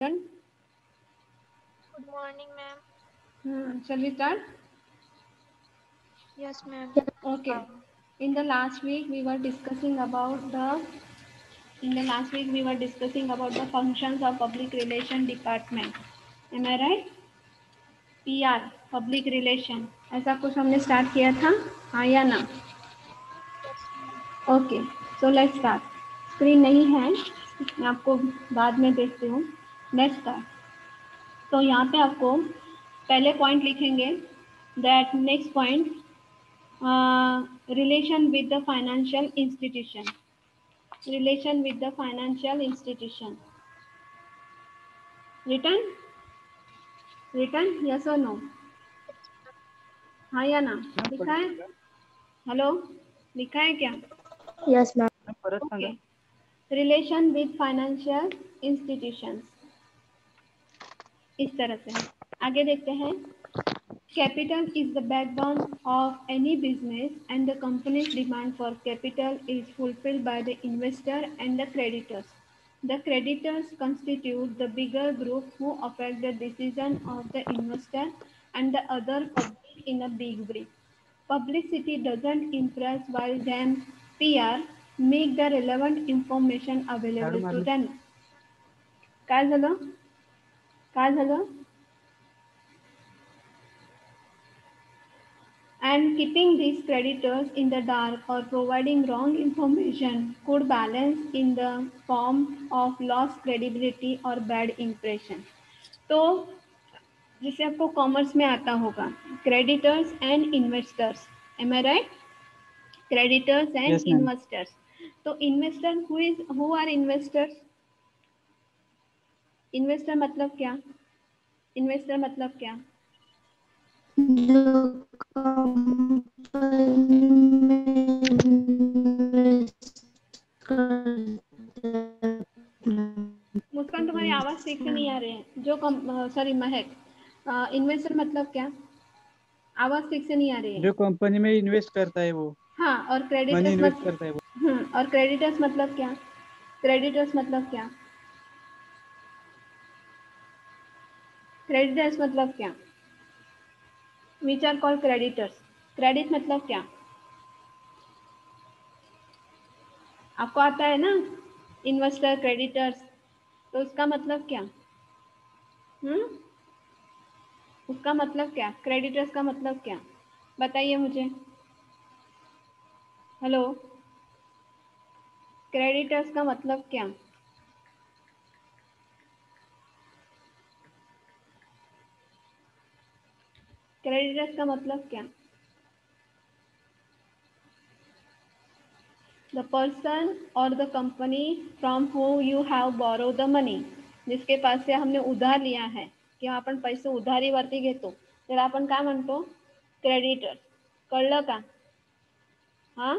Good morning, ma'am. Shall we start? Yes, ma'am. Okay. In the last week we were discussing about the functions of public relation department. Am I right? PR, public relation. ऐसा कुछ हमने start किया था, हाँ या ना? Yes, ma'am. Okay, so let's start. Screen नहीं है, मैं आपको बाद में देखती हूँ. Let's start. तो यहाँ पे आपको पहले पॉइंट लिखेंगे that next point relation with the financial institution. Relation with the financial institution. Written yes or no? हाँ या ना? लिखा है? हेलो, लिखा है क्या? Yes, ma'am. Okay. Relation with financial institutions. इस तरह से आगे देखते हैं. Capital is the backbone of any business, and the company's demand for capital is fulfilled by the investor and the creditors. The creditors constitute the bigger group who affect the decision of the investor and the other public in a big way. Publicity doesn't impress while then PR make the relevant information available to them. काय झालं? And keeping these creditors in the dark or providing wrong information could balance in the form of lost credibility or bad impression. तो जिसे आपको commerce में आता होगा, creditors and investors. Am I right? Creditors and investors. तो investor who are investors? Investor मतलब क्या? Investor मतलब क्या? मुस्कान, तुम्हारी आवाज ठीक से नहीं आ रही है. सॉरी महक, इन्वेस्टर मतलब क्या? आवाज ठीक से नहीं आ रही है. जो कंपनी में इन्वेस्ट करता है वो. हाँ, और मनी इन्वेस्ट करता है वो. और क्रेडिटर्स मतलब क्या? क्रेडिटर्स मतलब क्या? क्रेडिटर्स मतलब क्या? Which are called creditors. Credit मतलब क्या? आपको आता है ना, इन्वेस्टर, क्रेडिटर्स. तो उसका मतलब क्या? उसका मतलब क्या? क्रेडिटर्स का मतलब क्या? बताइए मुझे. हेलो, क्रेडिटर्स का मतलब क्या? क्रेडिटर्स का मतलब क्या? The person or the company from who you have borrowed the money. जिसके पास से हमने उधार लिया है, किंवा आपण पैसे उधारीवरती घेतो, त्याला आपण काय म्हणतो? क्रेडिटर. कळलं का? हाँ,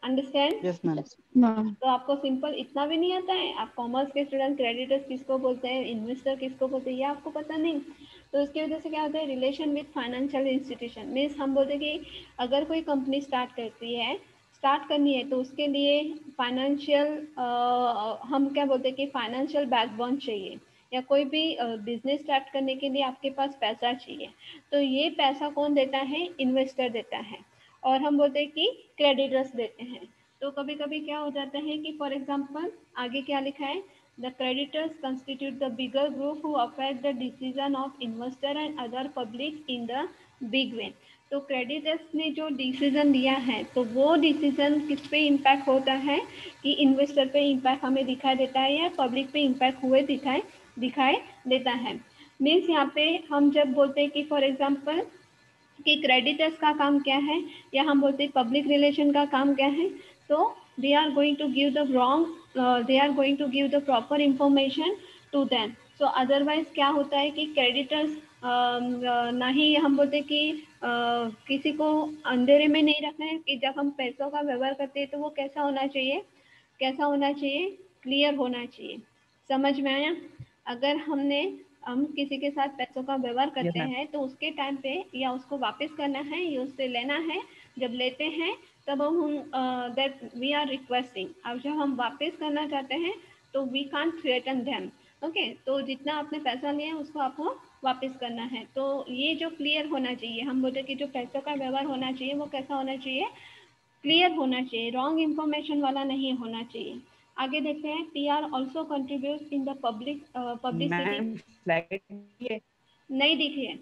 अंडरस्टैंड? Yes ma'am. तो आपको सिंपल इतना भी नहीं आता है? आप कॉमर्स के स्टूडेंट, क्रेडिटर्स किसको बोलते हैं, इन्वेस्टर किसको बोलते हैं, ये आपको पता नहीं. तो इसकी वजह से क्या होता है, relation with financial institution. Means हम बोलते हैं कि अगर कोई कंपनी स्टार्ट करनी है तो उसके लिए फाइनेंशियल, हम क्या बोलते हैं कि फाइनेंशियल बैकबोन चाहिए, या कोई भी बिजनेस स्टार्ट करने के लिए आपके पास पैसा चाहिए. तो ये पैसा कौन देता है? इन्वेस्टर देता है. और हम बोलते हैं कि क्रेडिटर्स देते हैं. तो कभी कभी क्या हो जाता है कि फॉर एग्जाम्पल आगे क्या लिखा है, the creditors constitute the bigger group who affect the decision of investor and other public in the big way. तो क्रेडिटर्स ने जो डिसीजन लिया है, तो वो डिसीजन किस पे इम्पैक्ट होता है कि इन्वेस्टर पे इम्पैक्ट हमें दिखाई देता है या पब्लिक पे इम्पैक्ट हुए दिखाई देता है. मीन्स यहाँ पे हम जब बोलते हैं कि फॉर एग्जाम्पल कि क्रेडिटर्स का काम क्या है, या हम बोलते हैं पब्लिक रिलेशन का काम क्या है, तो they are going to give the proper information to them. So otherwise क्या होता है कि क्रेडिटर्स ना ही हम बोलते कि किसी को अंधेरे में नहीं रखना है, कि जब हम पैसों का व्यवहार करते हैं तो वो कैसा होना चाहिए, क्लियर होना चाहिए. समझ में आया? अगर हम किसी के साथ पैसों का व्यवहार करते हैं तो उसके टाइम पे या उसको वापस करना है या उससे लेना है, जब लेते हैं तब हम दैट वी आर रिक्वेस्टिंग. अब जब हम वापस करना चाहते हैं तो we can't threaten them. Okay, तो जितना आपने पैसा लिया है उसको आपको वापस करना है। तो ये जो क्लियर होना चाहिए, हम बोलते हैं कि जो पैसों का व्यवहार होना चाहिए वो कैसा होना चाहिए, क्लियर होना चाहिए, रॉन्ग इंफॉर्मेशन वाला नहीं होना चाहिए। आगे देखते हैं, PR also contribute in the publicity. Ma'am slide है। नहीं दिखी है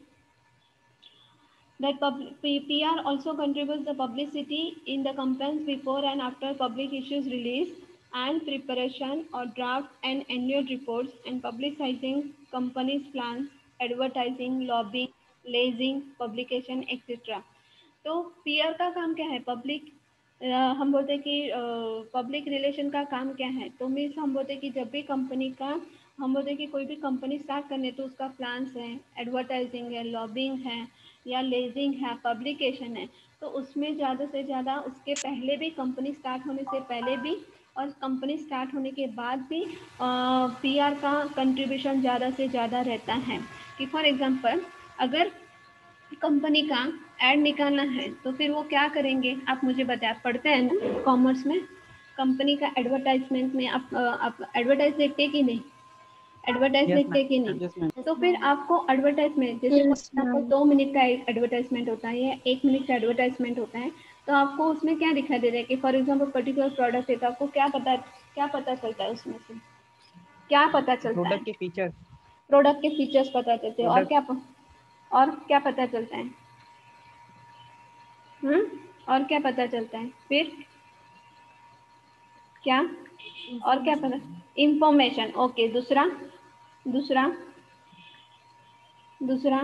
that PR also contributes the publicity in the campaigns before and after public issues release and preparation or draft and annual reports and publicizing companies' plans, advertising, lobbying, leasing, publication, etc. तो PR का काम क्या है, public, हम बोलते हैं कि public relation का काम क्या है। तो मीन्स हम बोलते हैं कि जब भी कंपनी का, हम बोलते हैं कि कोई भी कंपनी स्टार्ट करने तो उसका प्लान्स है, एडवर्टाइजिंग है, लॉबिंग है या लेजिंग है, पब्लिकेशन है, तो उसमें ज़्यादा से ज़्यादा उसके पहले भी, कंपनी स्टार्ट होने से पहले भी और कंपनी स्टार्ट होने के बाद भी पीआर का कंट्रीब्यूशन ज़्यादा से ज़्यादा रहता है। कि फॉर एग्जांपल अगर कंपनी का एड निकालना है तो फिर वो क्या करेंगे, आप मुझे बताएं, आप पढ़ते हैं ना कॉमर्स में, कंपनी का एडवर्टाइजमेंट में आप एडवर्टाइज देखते हैं कि नहीं, एडवर्टाइज यस देखते हैं कि मैम, नहीं। Yes ma'am. Yes, तो फिर ma'am. आपको एडवर्टाइजमेंट, जैसे for Yes, example ma'am. 2 minute का एडवर्टाइजमेंट होता है या 1 मिनट का एडवर्टाइजमेंट होता है, तो आपको उसमें क्या दिखाई दे रहा है कि फॉर एग्जाम्पल पर्टिकुलर प्रोडक्ट है, तो आपको क्या पता चलता है उसमें से, क्या पता चलता है, प्रोडक्ट के फीचर। प्रोडक्ट के फीचर्स पता चलते हैं, प्रोडक्ट और क्या पता चलता है, और क्या पता चलता है फिर, क्या, और क्या पता, Information. इंफॉर्मेशन। ओके, दूसरा, दूसरा, दूसरा,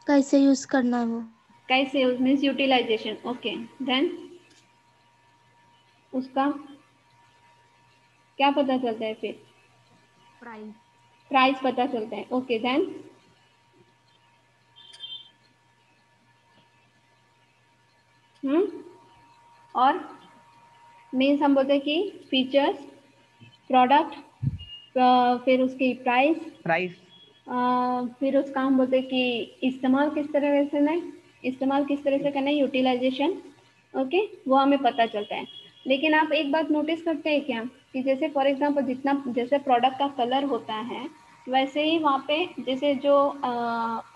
कैसे यूज करना है वो? कैसे use means utilisation. Okay, then उसका क्या पता चलता है फिर, प्राइस. प्राइस पता चलता है। ओके, देन और मीन्स हम बोलते हैं कि फीचर्स, प्रोडक्ट, फिर उसकी प्राइस, प्राइस। फिर उसका हम बोलते हैं कि इस्तेमाल किस तरह से करना है, इस्तेमाल किस तरह से करना है, यूटिलाइजेशन। ओके, वो हमें पता चलता है। लेकिन आप एक बात नोटिस करते हैं क्या, कि जैसे फॉर एग्जांपल जितना जैसे प्रोडक्ट का कलर होता है, वैसे ही वहाँ पे जैसे जो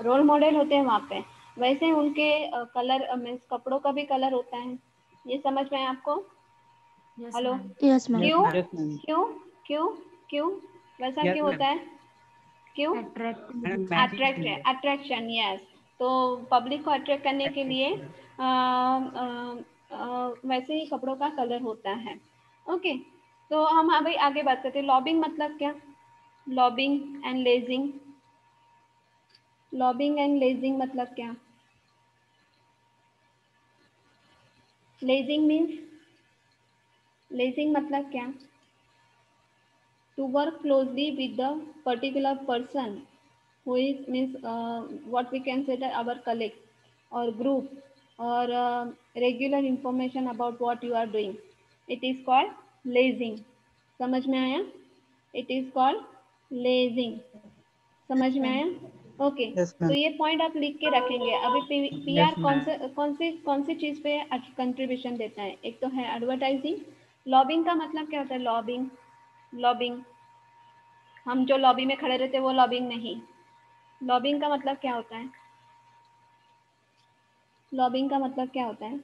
रोल मॉडल होते हैं वहाँ पे, वैसे ही उनके कलर मीन्स कपड़ों का भी कलर होता है। ये समझ में है आपको? Yes, hello? ma'am. Yes, ma'am. Yes क्यों, मैम, यस मैम, क्यों, क्यों, क्यों, वैसा यस क्यों होता मैम। है, क्यों? Attractive madam look. Matching attract, है। Attraction, yes. तो पब्लिक को अट्रैक्ट करने के लिए वैसे ही कपड़ों का कलर होता है। ओके, तो हम अभी आगे बात करते हैं, लॉबिंग मतलब क्या, lobbying and lazing, lobbying and lazing मतलब क्या, लेजिंग मीन्स, लेजिंग मतलब क्या, to work closely with the particular person who is means what we can say that our colleague or group or regular information about what you are doing, it is called lazing। समझ में आया? it is called lazing। समझ में आया? Okay, yes तो ma'am, ये point आप लिख के रखेंगे। अभी पीआर यस मैम। कौन सी चीज पे कंट्रीब्यूशन देता है, एक तो है एडवर्टाइजिंग। लॉबिंग का मतलब क्या होता है, लॉबिंग, लॉबिंग, हम जो लॉबी में खड़े रहते हैं वो लॉबिंग नहीं। लॉबिंग का मतलब क्या होता है, लॉबिंग का मतलब क्या होता है,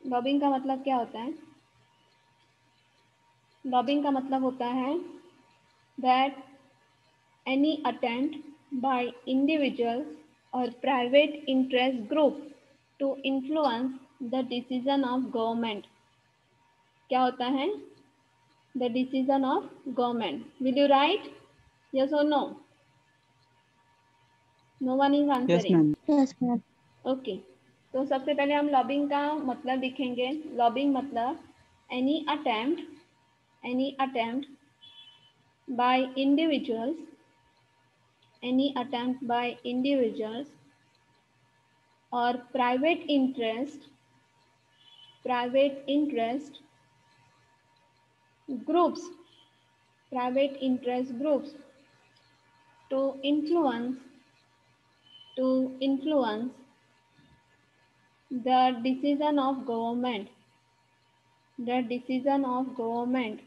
लॉबिंग का मतलब क्या होता है, लॉबिंग का मतलब होता है that any attempt by individuals और private interest group to influence the decision of government. क्या होता है, the decision of government. Will you write yes और no? No one is yes answering. Ma'am. Yes, ma'am. Okay, तो सबसे पहले हम lobbying का मतलब लिखेंगे। लॉबिंग मतलब any attempt, any attempt by individuals, any attempt by individuals और private interest groups, private interest groups to influence, to influence the decision of government, the decision of government,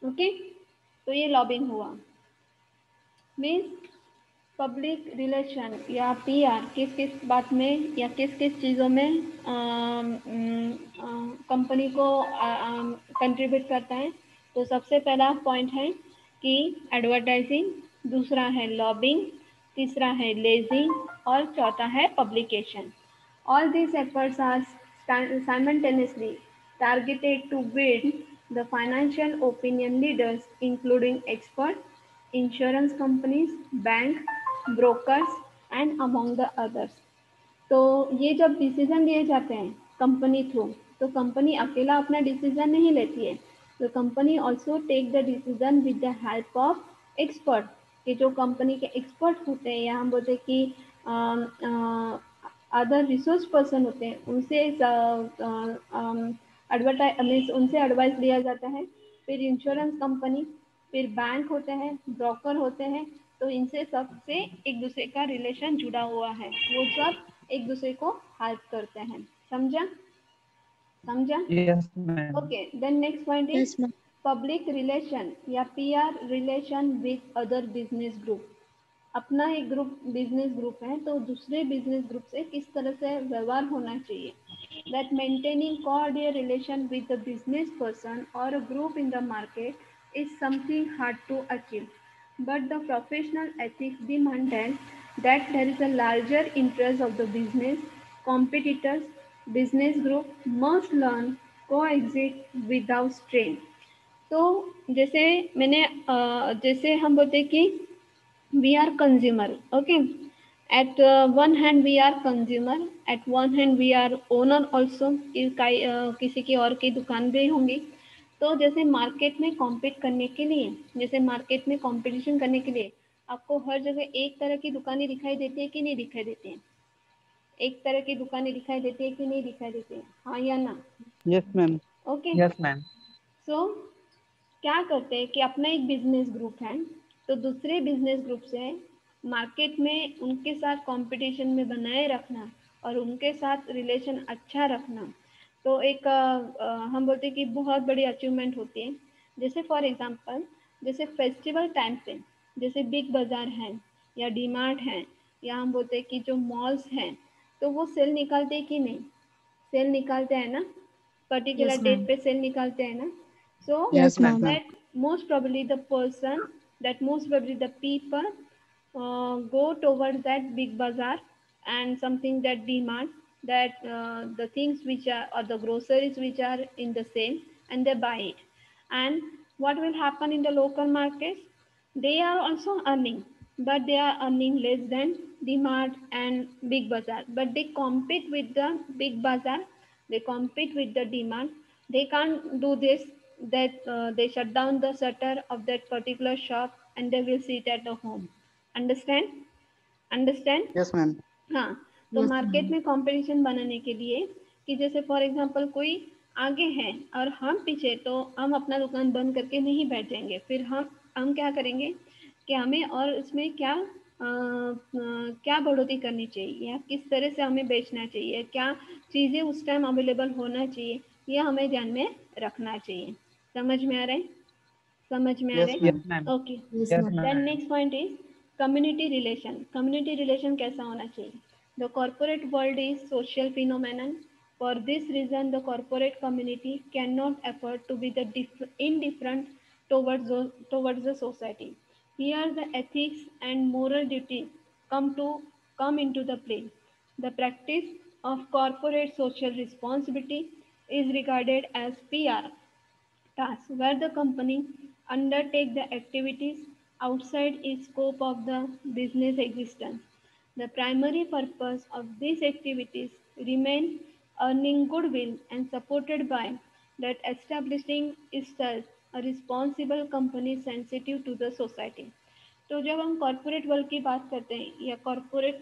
okay तो ये lobbying हुआ। Means public relation या PR किस किस बात में या किस किस चीज़ों में कंपनी को कंट्रीब्यूट करता है। तो सबसे पहला पॉइंट है कि एडवर्टाइजिंग, दूसरा है लॉबिंग, तीसरा है लेजिंग और चौथा है publication. All these efforts are simultaneously targeted to build the financial opinion leaders, including experts, insurance companies, bank, brokers, and among the others. तो ये जब डिसीजन लिए जाते हैं कंपनी थ्रू, तो कंपनी अकेला अपना डिसीजन नहीं लेती है। तो company also take the decision with the help of expert, कि जो कंपनी के एक्सपर्ट होते हैं या हम बोलते हैं कि अदर रिसोर्स पर्सन होते हैं, उनसे एडवर्टाइज उनसे एडवाइस लिया जाता है। फिर इंश्योरेंस कंपनी, फिर बैंक होते हैं, ब्रोकर होते हैं। तो इनसे सबसे एक दूसरे का रिलेशन जुड़ा हुआ है, वो सब एक दूसरे को हेल्प करते हैं। समझा? समझा? Yes ma'am. Okay, then next point is yes ma'am. Public relation या PR relation with other business group. अपना एक ग्रुप बिजनेस ग्रुप है तो दूसरे बिजनेस ग्रुप से किस तरह से व्यवहार होना चाहिए। That maintaining cordial relation with the business person or a group in the market is something hard to achieve, but the professional ethics demanded that there is a larger interest of the business competitors, business group must learn coexist without strain। तो जैसे जैसे हम बोलते हैं कि we are consumer, okay, at one hand we are consumer, at one hand we are owner also, किसी की और की दुकान भी होंगी। तो जैसे मार्केट में कॉम्पीट करने के लिए, जैसे मार्केट में कंपटीशन करने के लिए आपको हर जगह एक तरह की दुकानें दिखाई देती है कि नहीं दिखाई देती है? एक तरह की दुकानें दिखाई देती है कि नहीं दिखाई देती है? हाँ या ना? Yes ma'am. Okay, yes ma'am. So क्या करते हैं कि अपना एक बिजनेस ग्रुप है तो दूसरे बिजनेस ग्रुप से मार्केट में उनके साथ कंपटीशन में बनाए रखना और उनके साथ रिलेशन अच्छा रखना, तो एक हम बोलते हैं कि बहुत बड़ी अचीवमेंट होती है। जैसे फॉर एग्जांपल, जैसे फेस्टिवल टाइम पे जैसे बिग बाज़ार है या डी मार्ट है या हम बोलते हैं कि जो मॉल्स हैं, तो वो सेल निकालते हैं कि नहीं? सेल निकालते हैं ना, पर्टिकुलर यस डेट मैम। पे सेल निकालते हैं ना। So yes yes ma'am. Ma'am. that most probably the person, that most probably the people go towards that big bazaar and something that demand that the things which are or the groceries which are in the same, and they buy it. And what will happen in the local markets? They are also earning, but they are earning less than DMart and Big Bazaar. But they compete with the Big Bazaar, they compete with the demand. They can't do this, that they shut down the shutter of that particular shop and they will sit at the home. Understand? Understand? Yes ma'am. हाँ, तो yes market ma'am. में competition बनाने के लिए कि जैसे for example कोई आगे है और हम पीछे, तो हम अपना दुकान बंद करके नहीं बैठ जाएंगे। फिर हम क्या करेंगे कि हमें और उसमें क्या बढ़ोतरी करनी चाहिए या किस तरह से हमें बेचना चाहिए, क्या चीज़ें उस टाइम अवेलेबल होना चाहिए, यह हमें ध्यान में रखना चाहिए। समझ में आ रहा है? समझ में आ रहा यस है? Ma'am. Yes ma'am. Okay, yes yes ma'am. Then ma'am. Next point is community relation. Community relation कैसा होना चाहिए? The corporate world is social phenomenon. For this reason the corporate community can not afford to be the indifferent towards the society. Here the ethics and moral duty come into the play. The practice of corporate social responsibility is regarded as PR tasks where the company undertake the activities outside its scope of the business existence. The primary purpose of these activities remain earning goodwill and supported by that establishing itself a responsible company sensitive to the society. तो जब हम corporate world की बात करते हैं या corporate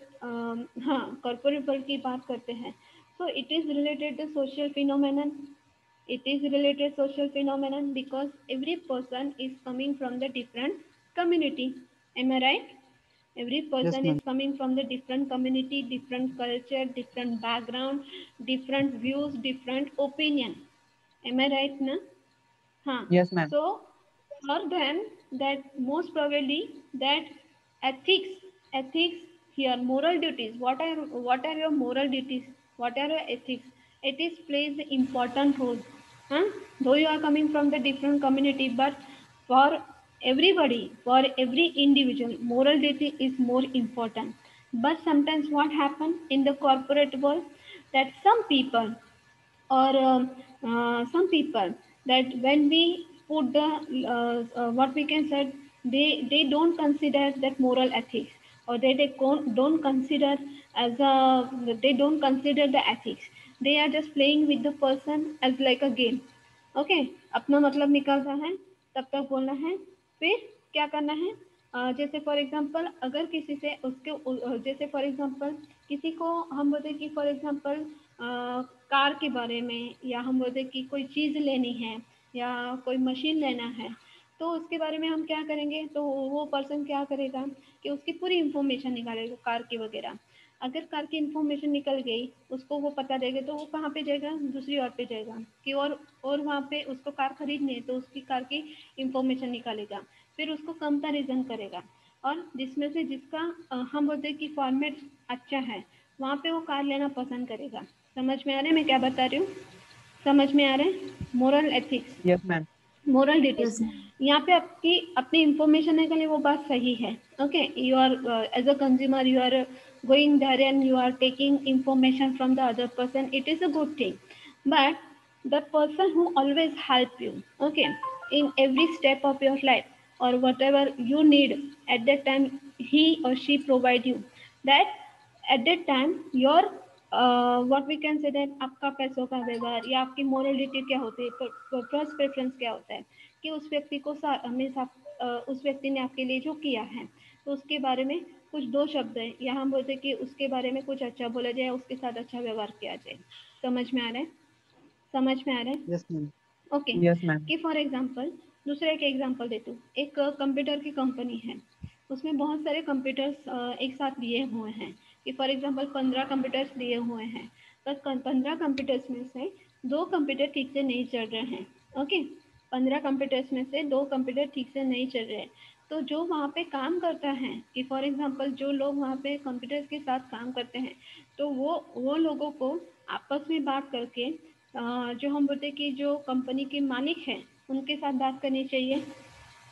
world की बात करते हैं, तो it is related the social phenomenon, it is related social phenomenon because every person is coming from the different community. Am I right? Every Yes, person is ma'am. coming from the different community, different culture, different background, different views, different opinion. Am I right na? Huh. Yes, ma'am. So for them, that most probably that ethics here, moral duties, what are your moral duties, what are your ethics plays the important role. Huh? Though you are coming from the different community, but for everybody, for every individual, moral duty is more important. But sometimes what happen in the corporate world, that some people or some people, that when we put the what we can say, they don't consider that moral ethics, or don't consider as a, they don't consider the ethics. They are just playing with the person as like a game. Okay, अपना मतलब निकालना है, तब तक बोलना है, फिर क्या करना है, जैसे फॉर एग्जांपल अगर किसी से उसके जैसे फॉर एग्जांपल किसी को हम बोलते कि फॉर एग्जांपल कार के बारे में, या हम बोलते कि कोई चीज़ लेनी है या कोई मशीन लेना है, तो उसके बारे में हम क्या करेंगे, तो वो पर्सन क्या करेगा कि उसकी पूरी इंफॉर्मेशन निकालेगा कार की वगैरह। अगर कार की इंफॉर्मेशन निकल गई, उसको वो पता रहेगा, तो वो कहाँ पे जाएगा, दूसरी ओर पे जाएगा कि और वहाँ पे उसको कार खरीदनी है, तो उसकी कार की इंफॉर्मेशन निकालेगा, फिर उसको कंपैरिजन करेगा, और जिसमें से जिसका हम बोलते हैं कि फॉर्मेट अच्छा है, वहाँ पे वो कार लेना पसंद करेगा। समझ में आ रहा है मैं क्या बता रही हूँ? समझ में आ रहा है? Moral ethics, Yes, ma'am. Moral duties, Yes, ma'am. यहाँ पे आपकी अपनी इंफॉर्मेशन है के लिए वो बात सही है। Okay, you are as a consumer, you are going there and you are taking information from the other person, it is a good thing, but the person who always help you, okay, in every step of your life or whatever you need, at that time he or she provide you that, at that time your what we can say that आपका पैसों का व्यवहार या आपकी morality क्या होती है, first preference क्या होता है, कि उस व्यक्ति को हमेशा उस व्यक्ति ने आपके लिए जो किया है, तो उसके बारे में कुछ दो शब्द है, या हम बोलते हैं कि उसके बारे में कुछ अच्छा बोला जाए, उसके साथ अच्छा व्यवहार किया जाए। समझ में आ रहा है? समझ में आ रहा है? Yes, ma'am. Okay, Yes, ma'am. कि फॉर एग्जांपल दूसरा एक एग्जांपल देती हूँ, एक कंप्यूटर की कंपनी है, उसमें बहुत सारे कंप्यूटर्स एक साथ लिए हुए हैं, कि फॉर एग्जांपल 15 कंप्यूटर्स लिए हुए हैं, पर 15 कंप्यूटर्स में से दो कंप्यूटर ठीक से नहीं चल रहे हैं। ओके, 15 कंप्यूटर्स में से दो कंप्यूटर ठीक से नहीं चल रहे हैं, तो जो वहाँ पे काम करता है, कि फॉर एग्जांपल जो लोग वहाँ पे कंप्यूटर्स के साथ काम करते हैं, तो वो लोगों को आपस में बात करके जो हम बोलते हैं कि जो कंपनी के मालिक हैं उनके साथ बात करनी चाहिए,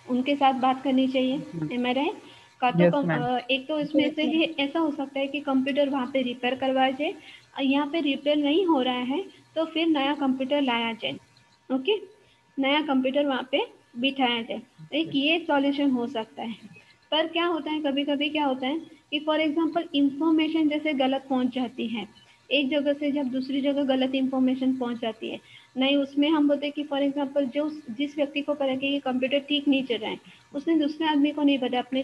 उनके साथ बात करनी चाहिए। Yes, ma'am. M I right? का तो Yes, ma'am. एक तो इसमें Yes, से ma'am. ही ऐसा हो सकता है कि कंप्यूटर वहाँ पे रिपेयर करवाया जाए, यहाँ पे रिपेयर नहीं हो रहा है तो फिर नया कंप्यूटर लाया जाए। ओके, नया कंप्यूटर वहाँ पे बिठाया जाए, एक ये सॉल्यूशन हो सकता है। पर क्या होता है, कभी कभी क्या होता है कि फॉर एग्जांपल इंफॉर्मेशन जैसे गलत पहुँच जाती है, एक जगह से जब दूसरी जगह गलत इंफॉर्मेशन पहुँच जाती है, नहीं उसमें हम बोलते हैं कि फॉर एग्जांपल जो जिस व्यक्ति को पता है कि ये कंप्यूटर ठीक नहीं चल रहा है, उसने दूसरे आदमी को नहीं बताया, अपने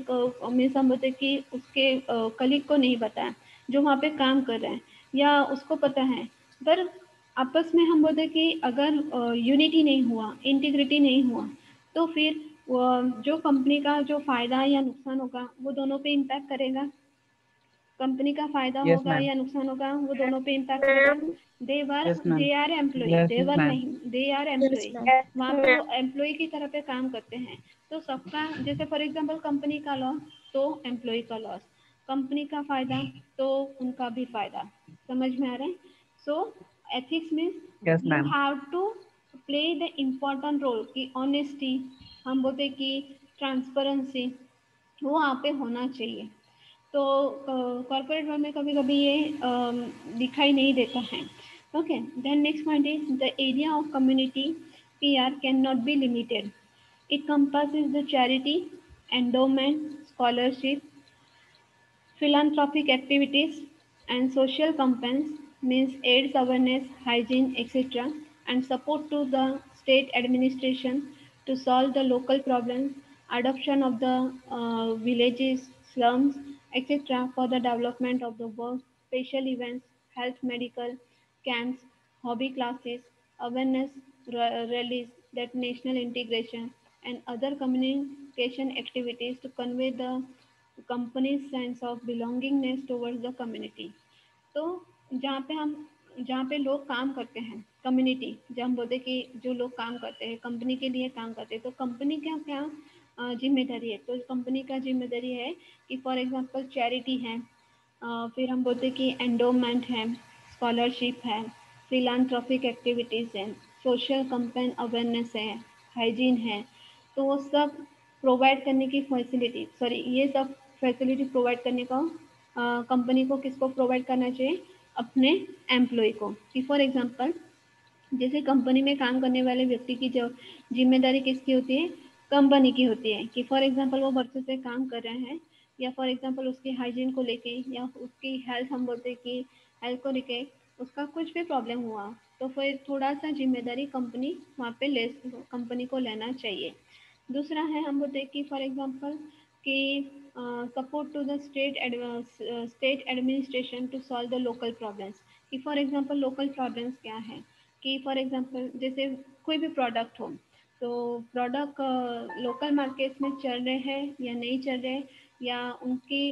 मीन्स हम बोलते हैं कि उसके कलीग को नहीं बताया जो वहाँ पे काम कर रहा है, या उसको पता है, पर आपस में हम बोलते हैं कि अगर यूनिटी नहीं हुआ, इंटीग्रिटी नहीं हुआ, तो फिर जो कंपनी का जो फायदा या नुकसान होगा वो दोनों पे इम्पैक्ट करेगा। कंपनी का फायदा Yes, होगा ma'am. या नुकसान होगा वो दोनों पे इम्पैक्ट करेगा। Yes, ma'am. They are employ, Yes, देवर ma'am. नहीं, they are Yes, employ, ma'am. वहाँ पे वो एम्प्लॉय की तरह पे काम करते हैं, तो सबका जैसे फॉर एग्जांपल कंपनी का लॉस तो एम्प्लॉय का लॉस, कंपनी का फायदा तो उनका भी फायदा। समझ में आ रहा है? So ethics Yes, means you ma'am. Have to play the important role, की ऑनेस्टी, हम बोलते कि ट्रांसपेरेंसी, वो वहाँ पे होना चाहिए। तो कॉर्पोरेट वर्ल्ड में कभी कभी ये दिखाई नहीं देता है। Okay, then next point is the area of community PR can not be limited, it compasses the charity, endowment, scholarship, philanthropic activities, and social campaigns, means AIDS awareness, hygiene, etc., and support to the state administration to solve the local problems, adoption of the villages, slums, etc., for the development of the work, special events, health, medical camps, hobby classes, awareness rallies, that national integration, and other communication activities to convey the company sense of belongingness towards the community. तो जहाँ पे लोग काम करते हैं, community, जब हम बोलते हैं कि जो लोग काम करते हैं कंपनी के लिए काम करते हैं, तो कंपनी का क्या जिम्मेदारी है? तो कंपनी का जिम्मेदारी है कि फॉर एग्जांपल चैरिटी है, फिर हम बोलते हैं कि एंडोमेंट है, स्कॉलरशिप है, फिलांथ्रोपिक एक्टिविटीज़ है, सोशल कंपेन अवेयरनेस है, हाइजीन है। तो वो सब प्रोवाइड करने की फैसिलिटी, सॉरी, ये सब फैसिलिटी प्रोवाइड करने का कंपनी को किसको प्रोवाइड करना चाहिए? अपने एम्प्लॉय को। कि फॉर एग्जांपल जैसे कंपनी में काम करने वाले व्यक्ति की जो जिम्मेदारी किसकी होती है? कंपनी की होती है। कि फॉर एग्जांपल वो वर्षों से काम कर रहे हैं, या फॉर एग्जांपल उसकी हाइजीन को लेके, या उसकी हेल्थ, हम बोलते हैं कि हेल्थ को लेके उसका कुछ भी प्रॉब्लम हुआ, तो फिर थोड़ा सा जिम्मेदारी कंपनी वहाँ पे कंपनी को लेना चाहिए। दूसरा है, हम बोलते हैं कि फॉर एग्जांपल कि support to the state administration to solve the local problems. कि फॉर एग्जांपल लोकल प्रॉब्लम्स क्या है? कि फॉर एग्जांपल जैसे कोई भी प्रोडक्ट हो, तो प्रोडक्ट लोकल मार्केट में चल रहे हैं या नहीं चल रहे, या उनकी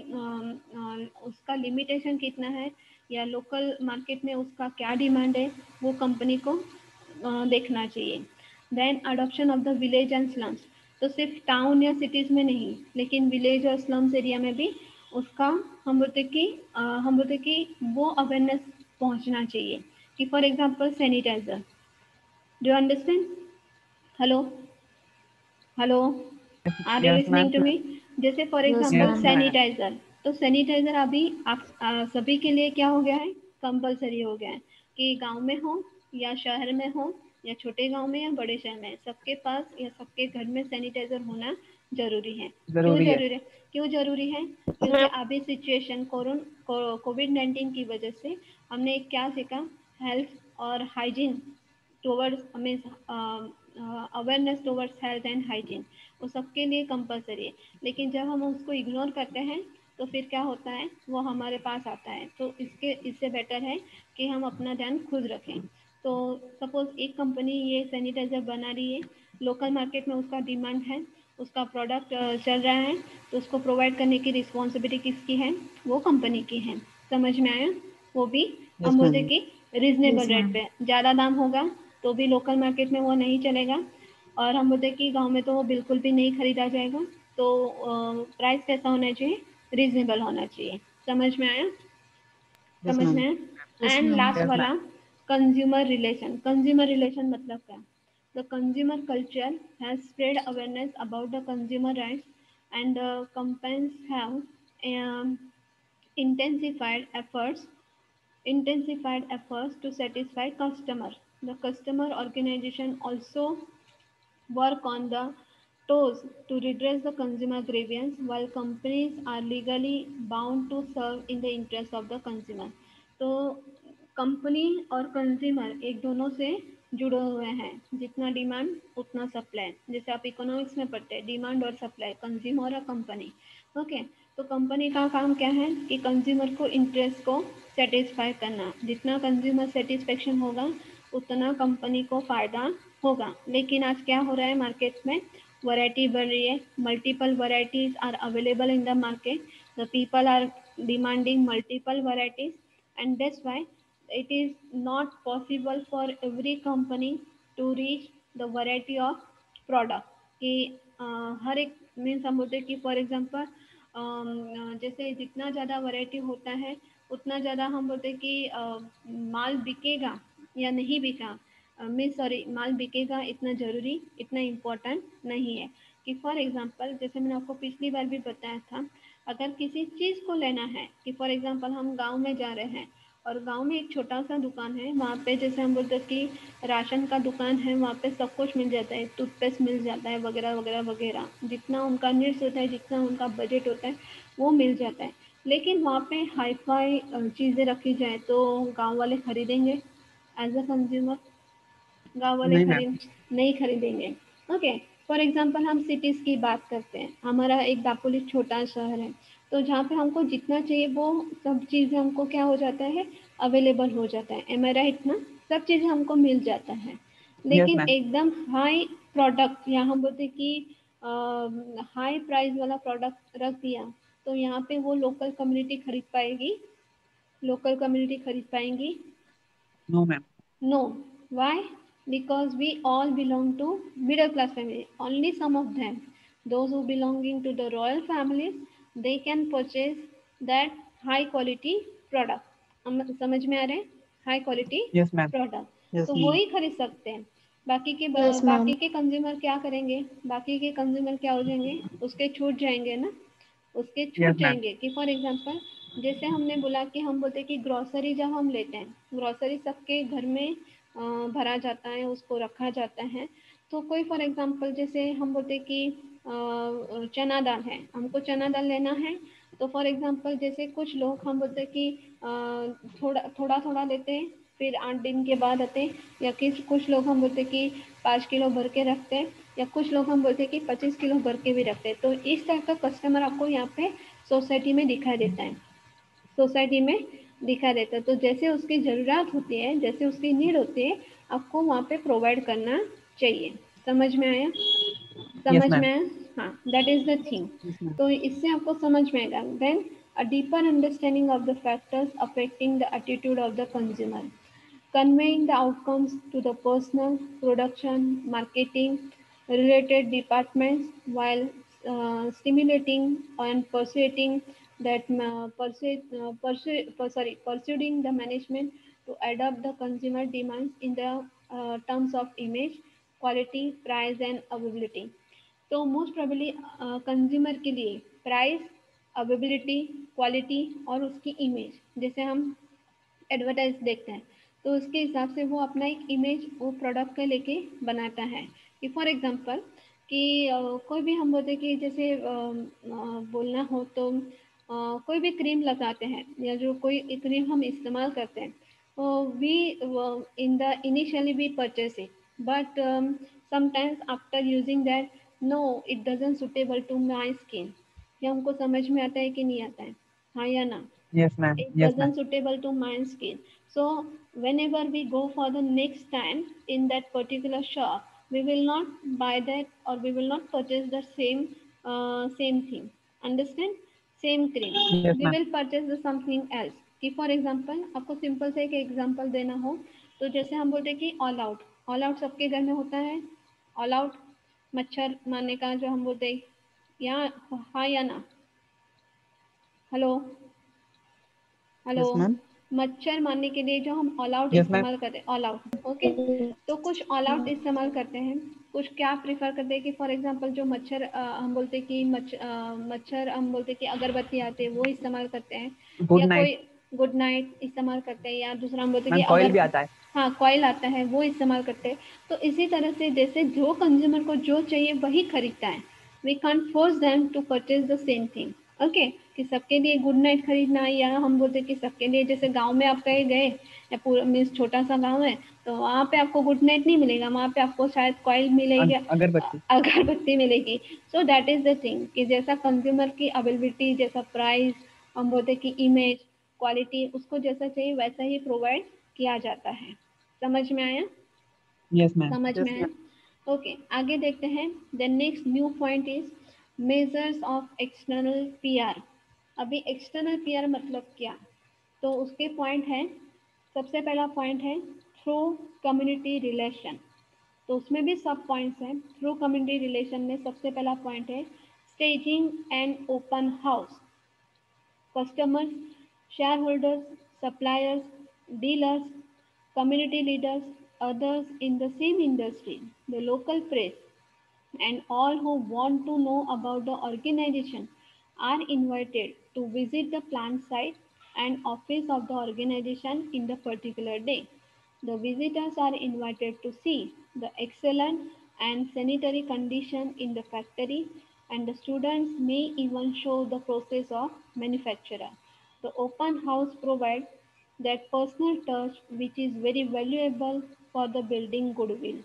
उसका लिमिटेशन कितना है, या लोकल मार्केट में उसका क्या डिमांड है, वो कंपनी को देखना चाहिए। Then adoption of the village and slums. तो सिर्फ टाउन या सिटीज़ में नहीं, लेकिन विलेज और स्लम्स एरिया में भी उसका हम बोलते कि वो अवेयरनेस पहुंचना चाहिए। कि for example sanitiser, do you understand? Hello, hello, are you Yes, listening ma'am. To me? जैसे for yes example Yes, ma'am. ma'am. Sanitiser, तो सैनिटाइजर अभी आप सभी के लिए क्या हो गया है? कंपलसरी हो गया है। कि गांव में हो या शहर में हो, या छोटे गांव में या बड़े शहर में, सबके पास या सबके घर में सैनिटाइजर होना जरूरी है। क्यों जरूरी है। जरूरी है? क्यों जरूरी है? क्योंकि अभी सिचुएशन कोविड-19 की वजह से हमने एक क्या सीखा? हेल्थ और hygiene towards, means awareness towards health and hygiene, वो सबके लिए कंपलसरी है। लेकिन जब हम उसको इग्नोर करते हैं, तो फिर क्या होता है? वो हमारे पास आता है। तो इससे बेटर है कि हम अपना ध्यान खुद रखें। तो सपोज एक कंपनी ये सैनिटाइजर बना रही है, लोकल मार्केट में उसका डिमांड है, उसका प्रोडक्ट चल रहा है, तो उसको प्रोवाइड करने की रिस्पॉन्सिबिलिटी किसकी है? वो कंपनी की है। समझ में आया? वो भी यस हम बोलते मैम। कि रीजनेबल यस रेट मैम। पे। ज़्यादा दाम होगा तो भी लोकल मार्केट में वो नहीं चलेगा, और हम बोलते कि गांव में तो वो बिल्कुल भी नहीं खरीदा जाएगा। तो प्राइस कैसा होना चाहिए? रीजनेबल होना चाहिए। समझ में आया? यस समझ मैम। में आया? Yes and ma'am. Last yes ma'am. वाला, कंज्यूमर रिलेशन। कंज्यूमर रिलेशन मतलब क्या? The consumer culture has spread awareness about the consumer rights and companies have intensified efforts intensified efforts to satisfy customer. The customer organization also work on the toes to redress the consumer grievance, while companies are legally bound to serve in the interest of the consumer. तो company और consumer एक दोनों से जुड़े हुए हैं। जितना demand उतना सप्लाई, जैसे आप इकोनॉमिक्स में पढ़ते हैं, डिमांड और सप्लाई, कंज्यूमर और कंपनी। ओके, तो कंपनी का काम क्या है? कि कंज्यूमर को इंटरेस्ट को सेटिस्फाई करना। जितना कंज्यूमर सेटिस्फेक्शन होगा उतना कंपनी को फ़ायदा होगा। लेकिन आज क्या हो रहा है मार्केट में? वैरायटी बढ़ रही है, multiple varieties are available in the market, the people are demanding multiple varieties, and that's why it is not possible for every company to reach the variety of product। कि हर एक means हम बोलते हैं कि for example जैसे जितना ज़्यादा variety होता है उतना ज़्यादा हम बोलते हैं कि माल बिकेगा या नहीं बिका, मीन सॉरी, माल बिकेगा इतना ज़रूरी, इतना इम्पोर्टेंट नहीं है। कि फॉर एग्जांपल जैसे मैंने आपको पिछली बार भी बताया था, अगर किसी चीज़ को लेना है, कि फॉर एग्जांपल हम गांव में जा रहे हैं और गांव में एक छोटा सा दुकान है, वहाँ पे जैसे हम बोलते हैं कि राशन का दुकान है, वहाँ पे सब कुछ मिल जाता है, टूथपेस्ट मिल जाता है, वगैरह वगैरह वगैरह, जितना उनका नीड्स होता है, जितना उनका बजट होता है वो मिल जाता है। लेकिन वहाँ पे हाई फाई चीज़ें रखी जाए तो गाँव वाले खरीदेंगे? एज अ कंज्यूमर गाँव वाले नहीं मैम। खरीद नहीं खरीदेंगे। ओके, फॉर एग्जांपल हम सिटीज़ की बात करते हैं। हमारा एक दापोली छोटा शहर है, तो जहाँ पे हमको जितना चाहिए वो सब चीज़ें हमको क्या हो जाता है? अवेलेबल हो जाता है। एम आई राइट ना? सब चीज़ें हमको मिल जाता है। यस लेकिन मैम। एकदम हाई प्रोडक्ट, या हम बोलते कि हाई प्राइस वाला प्रोडक्ट रख दिया, तो यहाँ पे वो लोकल कम्युनिटी खरीद पाएगी, लोकल कम्युनिटी खरीद पाएंगी? No, ma'am. No. Why? Because we all belong to middle class family. Only some of them, those who belonging to the royal families, they can purchase that high quality product. समझ में आ रहे हैं? High quality Yes, ma'am. Product, Yes, तो ma'am. वही खरीद सकते हैं। बाकी के Yes, ma'am. बाकी के कंज्यूमर क्या करेंगे? बाकी के कंज्यूमर क्या हो जाएंगे? उसके छूट जाएंगे ना, उसके छूट Yes, ma'am. जाएंगे। कि फॉर एग्जांपल जैसे हमने बोला कि हम बोलते हैं कि ग्रोसरी जब हम लेते हैं, ग्रोसरी सबके घर में भरा जाता है, उसको रखा जाता है। तो कोई फॉर एग्जांपल जैसे हम बोलते हैं कि चना दाल है, हमको चना दाल लेना है, तो फॉर एग्जांपल जैसे कुछ लोग हम बोलते हैं कि थोड़ा थोड़ा थोड़ा लेते हैं, फिर 8 दिन के बाद आते हैं, या कुछ लोग हम बोलते हैं कि 5 किलो भर के रखते हैं, या कुछ लोग हम बोलते हैं कि 25 किलो भर के भी रखते हैं। तो इस टाइप का कस्टमर आपको यहाँ पे सोसाइटी में दिखाई देता है, सोसाइटी में दिखाई देता है। तो जैसे उसकी ज़रूरत होती है, जैसे उसकी नीड होती है, आपको वहाँ पे प्रोवाइड करना चाहिए। समझ में आया? Yes, समझ में ma'am. आया? हाँ, that is the thing. Yes, ma'am. तो इससे आपको समझ में आएगा। Then a deeper understanding of the factors affecting the attitude of the consumer, conveying the outcomes to the personal, production, marketing, related departments while stimulating and persuading that pursuing the management to adopt the consumer demands in the terms of image, quality, price and availability। तो most probably consumer के लिए price, availability, quality और उसकी image, जैसे हम advertise देखते हैं, तो उसके हिसाब से वो अपना एक इमेज वो प्रोडक्ट का लेके बनाता है। कि फॉर एग्जांपल कि कोई भी हम बोलते हैं कि जैसे बोलना हो तो कोई भी क्रीम लगाते हैं या जो कोई क्रीम हम इस्तेमाल करते हैं, we in the initially we purchase it, but sometimes after using that, no it doesn't suitable to my skin. ये हमको समझ में आता है कि नहीं आता है? हाँ या ना? Yes, ma'am. It Yes, ma'am. doesn't suitable to my skin. So whenever we go for the next time in that particular shop, we will not buy that or we will not purchase the same thing. Understand? Same cream. Yes, We ma'am. will purchase the something else. कि for example आपको simple से एक example देना हो, तो जैसे हम बोलते हैं कि ऑल आउट, ऑल आउट सबके घर में होता है। ऑल आउट मच्छर मारने का जो हम बोलते हैं, या हाँ या ना? Hello hello, Yes, ma'am. मच्छर मारने के लिए जो हम ऑल आउट Yes, ma'am. इस्तेमाल करते हैं, ऑल आउट, ओके। तो कुछ ऑल आउट इस्तेमाल करते हैं, कुछ क्या प्रेफर करते हैं कि फॉर एग्जांपल जो मच्छर हम बोलते हैं कि मच्छर हम बोलते हैं कि अगरबत्ती आते हैं वो इस्तेमाल करते हैं, Good या night. कोई गुड नाइट इस्तेमाल करते हैं, या दूसरा हम बोलते हैं मैम कि कॉइल अगर भी आता है। हाँ कॉइल आता है वो इस्तेमाल करते हैं। तो इसी तरह से जैसे जो कंज्यूमर को जो चाहिए वही खरीदता है, we can't force them to purchase the same thing, okay. कि सबके लिए गुड नाइट खरीदना है, या हम बोलते कि सबके लिए, जैसे गांव में आप कहीं गए या पूरा मीन्स छोटा सा गांव है, तो वहाँ पे आपको गुड नाइट नहीं मिलेगा, वहाँ पे आपको शायद कॉइल मिलेगी, अगरबत्ती। अगरबत्ती मिलेगी। So that is the thing कि जैसा कंज्यूमर की अवेलेबिलिटी, जैसा प्राइस, हम बोलते कि इमेज, क्वालिटी, उसको जैसा चाहिए वैसा ही प्रोवाइड किया जाता है। समझ में आया? Yes, ma'am. समझ में आया? ओके, आगे देखते हैं। The next new point is measures of external PR. अभी एक्सटर्नल पीआर मतलब क्या? तो उसके पॉइंट है, सबसे पहला पॉइंट है थ्रू कम्युनिटी रिलेशन। तो उसमें भी सब पॉइंट्स हैं। थ्रू कम्युनिटी रिलेशन में सबसे पहला पॉइंट है staging and open house. Customers, shareholders, suppliers, dealers, community leaders, others in the same industry, the local press, and all who want to know about the organization are invited to visit the plant site and office of the organization in the particular day. The visitors are invited to see the excellent and sanitary condition in the factory, and the students may even show the process of manufacture. The open house provides that personal touch which is very valuable for the building goodwill.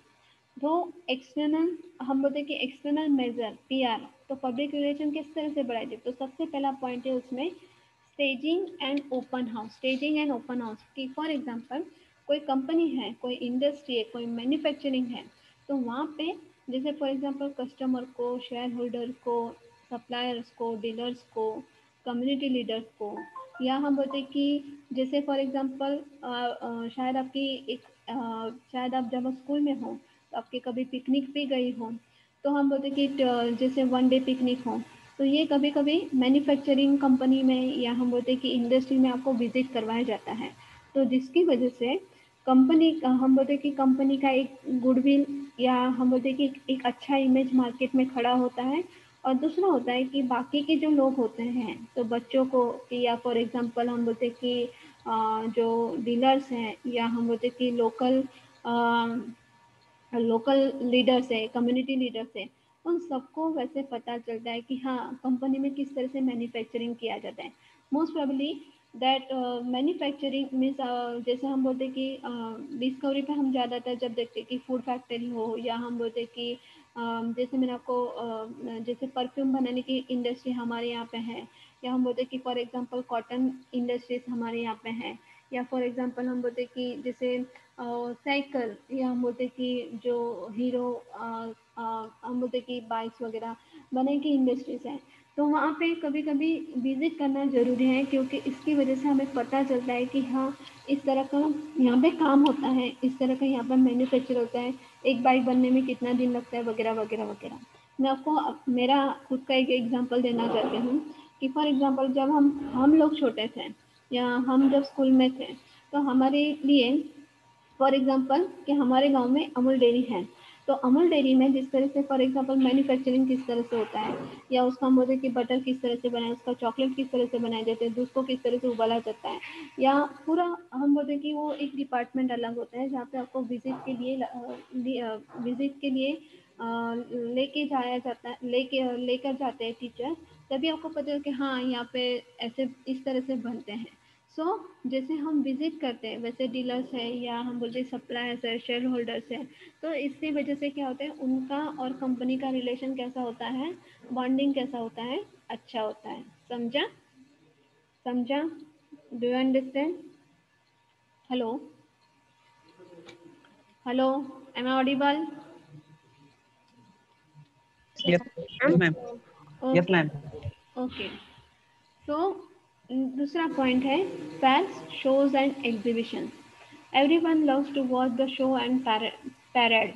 तो external, हम बोलते हैं कि external major PR, तो public relation किस तरह से बढ़ाई जाए? तो सबसे पहला पॉइंट है उसमें staging and open house. Staging and open house की फॉर एग्जांपल कोई कंपनी है, कोई इंडस्ट्री है, कोई मैन्युफैक्चरिंग है, तो वहाँ पे जैसे फॉर एग्जांपल कस्टमर को, शेयर होल्डर को, सप्लायर्स को, डीलर्स को, कम्युनिटी लीडर्स को, या हम बोलते हैं कि जैसे फॉर एग्जांपल शायद आपकी एक शायद आप जब स्कूल में हो तो आपके कभी पिकनिक पे गई हो, तो हम बोलते हैं कि जैसे वन डे पिकनिक हो, तो ये कभी कभी मैन्युफैक्चरिंग कंपनी में या हम बोलते हैं कि इंडस्ट्री में आपको विजिट करवाया जाता है, तो जिसकी वजह से कंपनी हम बोलते हैं कि कंपनी का एक गुडविल या हम बोलते हैं कि एक अच्छा इमेज मार्केट में खड़ा होता है। और दूसरा होता है कि बाकी के जो लोग होते हैं तो बच्चों को, या फॉर एग्जांपल हम बोलते हैं कि जो डीलर्स हैं या हम बोलते हैं कि लोकल लीडर्स है, कम्युनिटी लीडर्स है, उन सबको वैसे पता चलता है कि हाँ कंपनी में किस तरह से मैन्युफैक्चरिंग किया जाता है। Most probably that manufacturing means जैसे हम बोलते हैं कि डिस्कवरी पे हम ज़्यादातर जब देखते हैं कि फूड फैक्ट्री हो, या हम बोलते हैं कि जैसे मैंने आपको जैसे परफ्यूम बनाने की इंडस्ट्री हमारे यहाँ पे है, या हम बोलते हैं कि फॉर एग्जांपल कॉटन इंडस्ट्रीज हमारे यहाँ पे है, या फॉर एग्जांपल हम बोलते हैं कि जैसे साइकिल, या हम बोलते हैं कि जो हीरो हम बोलते हैं कि बाइक्स वगैरह बनाने की इंडस्ट्रीज हैं, तो वहाँ पे कभी कभी विजिट करना ज़रूरी है, क्योंकि इसकी वजह से हमें पता चलता है कि हाँ इस तरह का यहाँ पे काम होता है, इस तरह का यहाँ पर मैन्युफैक्चर होता है, एक बाइक बनने में कितना दिन लगता है वगैरह वगैरह वगैरह। मैं आपको मेरा खुद का एक एग्जांपल देना चाहती हूँ कि फॉर एग्जांपल जब हम लोग छोटे थे या हम जब स्कूल में थे, तो हमारे लिए फॉर एग्जांपल कि हमारे गांव में अमूल डेयरी है, तो अमूल डेयरी में जिस तरह से फॉर एग्जांपल मैन्युफैक्चरिंग किस तरह से होता है, या उसका हम बोलते हैं कि बटर किस तरह से बनाए, उसका चॉकलेट किस तरह से बनाए जाते हैं, दूध को किस तरह से उबाला जाता है, या पूरा हम बोलते हैं कि वो एक डिपार्टमेंट अलग होता है जहाँ पे आपको विजिट के लिए लेके जाया जाता है, लेकर जाते हैं टीचर, तभी आपको पता है कि हाँ यहाँ पे ऐसे इस तरह से बनते हैं। सो जैसे हम विजिट करते हैं वैसे डीलर्स है या हम बोलते सप्लायर्स है, शेयर होल्डर्स है, तो इसकी वजह से क्या होता है उनका और कंपनी का रिलेशन कैसा होता है, बॉन्डिंग कैसा होता है, अच्छा होता है। समझा? समझा? Do you understand? Hello hello, am I audible? Yes, yes, ma'am. Yes, okay ma'am. Okay. So दूसरा पॉइंट है fairs, shows and exhibitions. Everyone loves to watch the show and parade.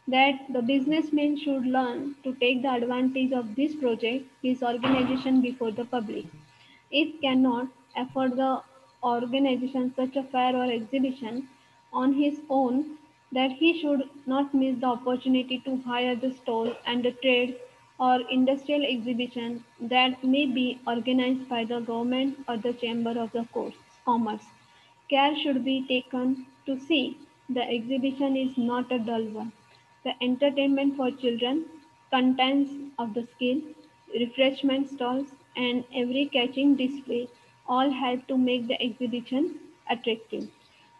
That the businessman should learn to take the advantage of this project, his organization before the public. If cannot afford the organization such a fair or exhibition on his own, that he should not miss the opportunity to hire the stall and the trade or industrial exhibition that may be organized by the government or the chamber of the commerce. Care should be taken to see the exhibition is not a dull one. The entertainment for children, contents of the skill, refreshment stalls, and every catching display all help to make the exhibition attractive.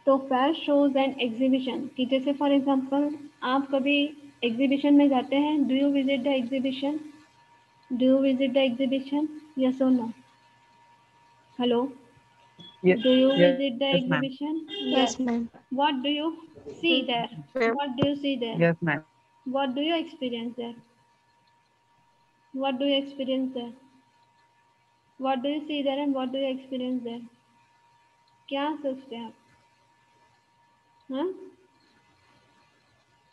तो fair shows and exhibition कि जैसे for example आप कभी exhibition में जाते हैं, do you visit the exhibition? Do you visit the exhibition? Yes और no? Hello, Yes, do you yes, visit the ma'am. exhibition? Yes. Yes, ma'am. What do you see there? What do you see there? Yes, ma'am. What do you experience there? What do you experience there? What do you see there and what do you experience there? क्या सोचते हैं आप? हाँ?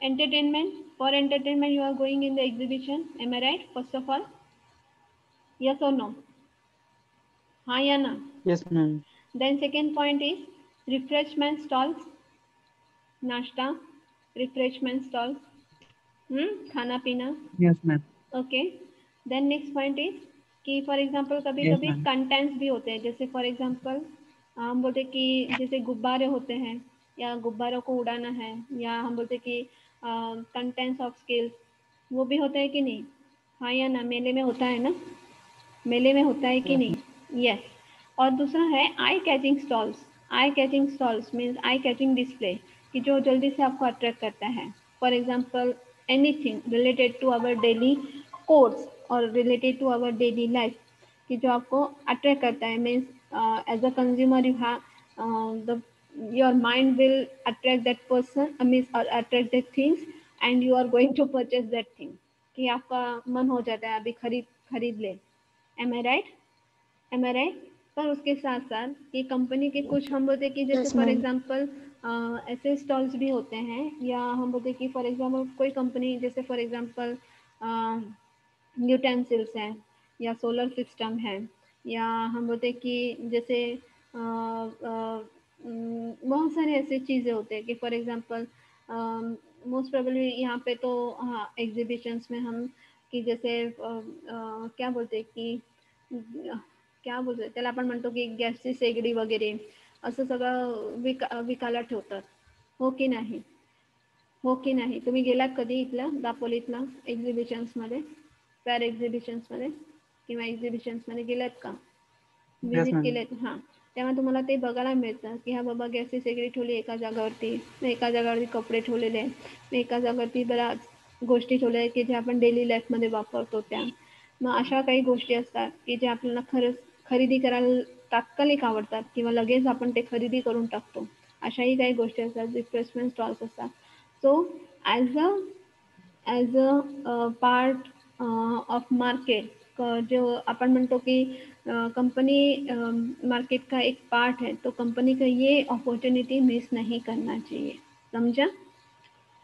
Entertainment. For entertainment, you are going in the exhibition. Am I right? First of all, yes or no? हाँ या ना? Yes, ma'am. Then second point is refreshment stalls. नाश्ता, refreshment stalls. खाना पीना. Yes, ma'am. Okay. Then next point is कि for example कभी Yes, कभी ma'am. Contents भी होते हैं, जैसे फॉर एग्जांपल हम बोलते हैं कि जैसे गुब्बारे होते हैं या गुब्बारों को उड़ाना है, या हम बोलते हैं कि कंटेंट्स ऑफ स्किल्स, वो भी होता है कि नहीं? हाँ या ना? मेले में होता है ना? मेले में होता है कि Yes, नहीं? यस। और दूसरा है eye catching stalls. Eye catching stalls means eye catching display, कि जो जल्दी से आपको अट्रैक्ट करता है। For example anything related to our daily course और related to our daily life, कि जो आपको अट्रैक्ट करता है। Means as a consumer you have the your mind will attract that person, means or attract that things, and you are going to purchase that thing, कि आपका मन हो जाता है अभी खरीद खरीद ले। Am I right? Am I right. पर उसके साथ साथ ये कंपनी के कुछ हम बोलते कि जैसे Yes, फॉर ma'am. एग्जांपल ऐसे स्टॉल्स भी होते हैं, या हम बोलते कि फॉर एग्जांपल कोई कंपनी जैसे फॉर एग्जांपल यूटेंसिल्स है या सोलर सिस्टम है, या हम बोलते कि जैसे बहुत सारे ऐसे चीज़ें होते हैं कि फॉर एग्जांपल मोस्ट प्रोबेबली यहाँ पे तो हाँ एग्जीबिशंस में हम की जैसे क्या बोलते की क्या बोलतो त्याला आपण म्हणतो की गॅसची शेगडी वगैरे असं सगळं विकायला ठेवतात, हो की नाही? हो की नाही? तुम्ही गेलात कधी इथल्या दापोलीतला एक्झिबिशन्समध्ये, फेअर एक्झिबिशन्समध्ये किंवा एक्झिबिशन्समध्ये गेलात का? Yes, visit ma'am. केलेत हां. तेव्हा तुम्हाला ते बघायला मिळतं की हा बाबा गॅसची शेगडी ठेवली एका जागावरती, एका जागावरती कपडे ठेवलेले आहेत, एका जागावरती बऱ्याच गोष्टी ठेवल्या आहेत की ज्या आपण डेली लाईफमध्ये वापरतो त्या. मग अशा काही गोष्टी असतात की ज्या आपल्याला खरंच खरेदी करायला तात्कालिक आवडतात किंवा लगेच आपण ते खरेदी करून टाकतो. अशाही काही गोष्टी असतात, रिफ्रेशमेंट स्टॉल्स असतात. So as a part of market, जो अपन म्हणतो कि कंपनी मार्केट का एक पार्ट है, तो कंपनी को ये अपॉर्चुनिटी मिस नहीं करना चाहिए, समझा?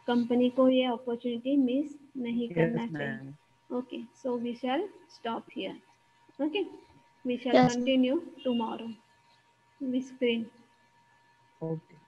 कंपनी को ये अपॉर्चुनिटी मिस नहीं करना Yes, चाहिए. ma'am. Okay, so we shall stop here. Okay, we shall Yes, ma'am. continue tomorrow with screen. Okay.